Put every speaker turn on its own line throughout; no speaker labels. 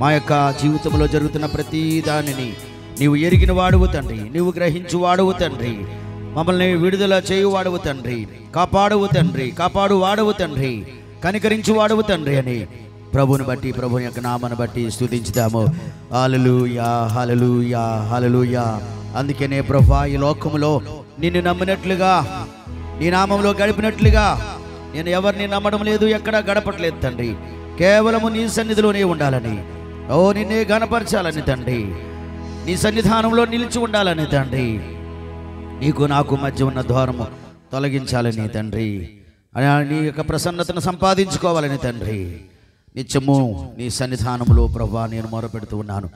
మా యొక్క జీవితంలో జరుగుతున్న ప్రతి దానిని నీవు ఎరిగిన వాడువు తండ్రి, నీవు గ్రహించు వాడువు తండ్రి, మమ్మల్ని విడుదల చేయు వాడువు తండ్రి, కాపాడువు తండ్రి, కాపాడు వాడవు తండ్రి, కనికరించు వాడువు తండ్రి అని ప్రభుని బట్టి, ప్రభుని యొక్క నామాన్ని బట్టి స్తుతించుదాము. హల్లెలూయా, హల్లెలూయా, హల్లెలూయా. అందుకనే ప్రభువా, ఈ లోకములో నిన్ను నమ్మినట్లుగా, నీ నామంలో గడిపినట్లుగా నేను ఎవరిని నమ్మడం లేదు, ఎక్కడా గడపట్లేదు తండ్రి. కేవలము నీ సన్నిధిలోనే ఉండాలని, ఓ నిన్నే గణపరచాలని తండ్రి, నీ సన్నిధానంలో నిలిచి ఉండాలని తండ్రి, నీకు నాకు మధ్య ఉన్న ద్వారము తొలగించాలని తండ్రి, నీ యొక్క ప్రసన్నతను సంపాదించుకోవాలని తండ్రి, నిత్యము నీ సన్నిధానంలో ప్రభువా నేను మొరపెడుతూ ఉన్నాను.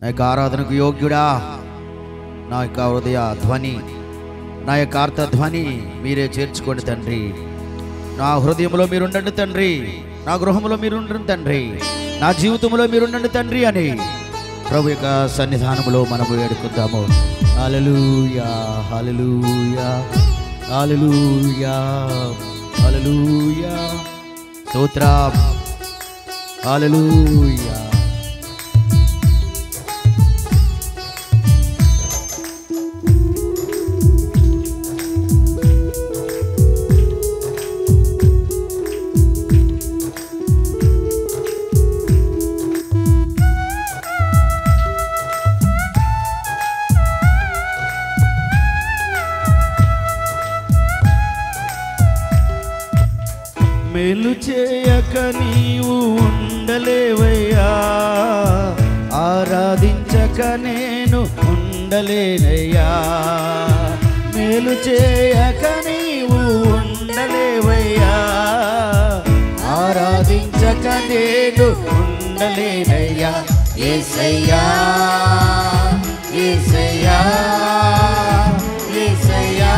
నా యొక్క ఆరాధనకు యోగ్యుడా, నా యొక్క హృదయ ధ్వని, నా యొక్క అర్థధ్వని మీరే చేర్చుకోండి తండ్రి. నా హృదయంలో మీరుండండి తండ్రి, నా గృహంలో మీరుండండి తండ్రి, నా జీవితంలో మీరుండండి తండ్రి అని ప్రభు యొక్క సన్నిధానంలో మనము వేడుకుందాము. హల్లెలూయా, హల్లెలూయా, హల్లెలూయా, హల్లెలూయా, స్తోత్రం, హల్లెలూయా. మేలు చేయక నీవు ఉండలేవయ్యా, ఆరాధించక నేను ఉండలేనయ్యా. మేలు చేయక నీవు ఉండలేవయ్యా, ఆరాధించక నేను ఉండలేనయ్యా. యేసయ్యా, యేసయ్యా, యేసయ్యా,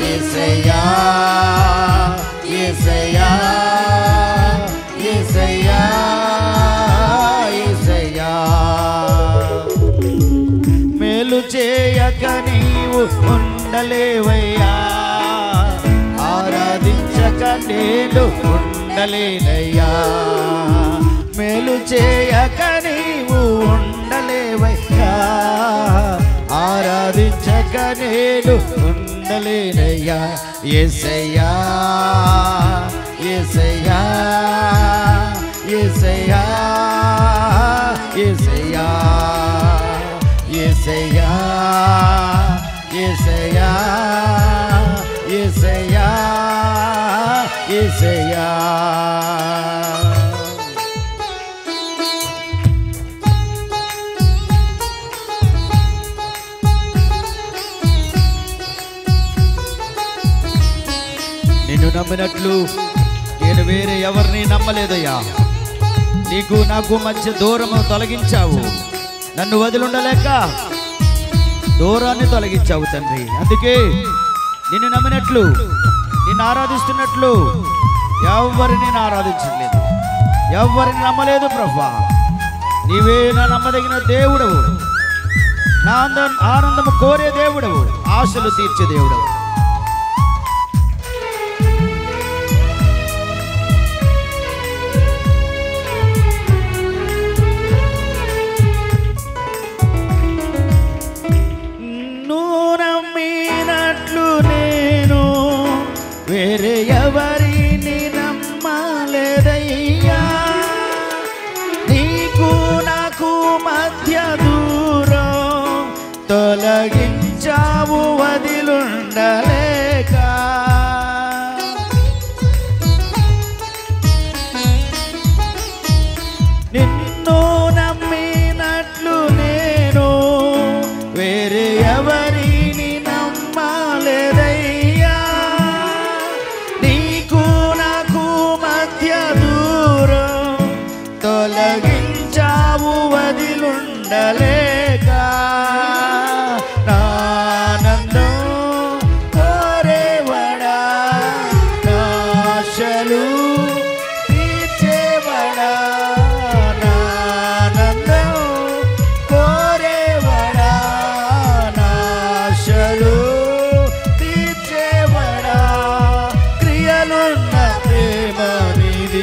యేసయ్యా, యేసయ్యా, యేసయ్యా. మేలు చేయక నీవు ఉండలేవయ్యా, ఆరాధించక నేను ఉండలేనయ్యా. మేలు చేయక నీవు ఉండలేవయ్యా, ఆరాధించక నేను ఉండలేనయ్యా. యేసయ్యా, యేసయ్యా, యేసయ్యా, యేసయ్యా, యేసయ్యా, యేసయ్యా, యేసయ్యా, యేసయ్యా. నిన్ను నమ్మినట్లు నేను వేరే ఎవరిని నమ్మలేదయ్యా. నీకు నాకు మధ్య దూరము తొలగించావు, నన్ను వదిలిండలేక దూరాన్ని తొలగించావు తండ్రి. అందుకే నిన్ను నమ్మినట్లు, నిన్ను ఆరాధిస్తున్నట్లు ఎవరిని నేను ఆరాధించలేదు, ఎవరిని నమ్మలేదు ప్రభువా. నీవే నా నమ్మదగిన దేవుడవు, నా ఆనందము కోరే దేవుడవు, ఆశలు తీర్చే దేవుడవు. వేరే ఎవరిని నమ్మలేదయ్యా, నీకు నాకు మధ్య దూరం తొలగించావు వదిలుండలేక. నిన్ను నమ్మినట్లు నేను వేరే ఎవరిని నమ్మలేదయ్యా, తొలగించావు వదిలుండలేక. నానందం కోరేవడా, నాశలు తీర్చేవడా, నానందం కోరేవడా, నాశలు తీర్చేవడా. క్రియలున్న ప్రేమ నీది,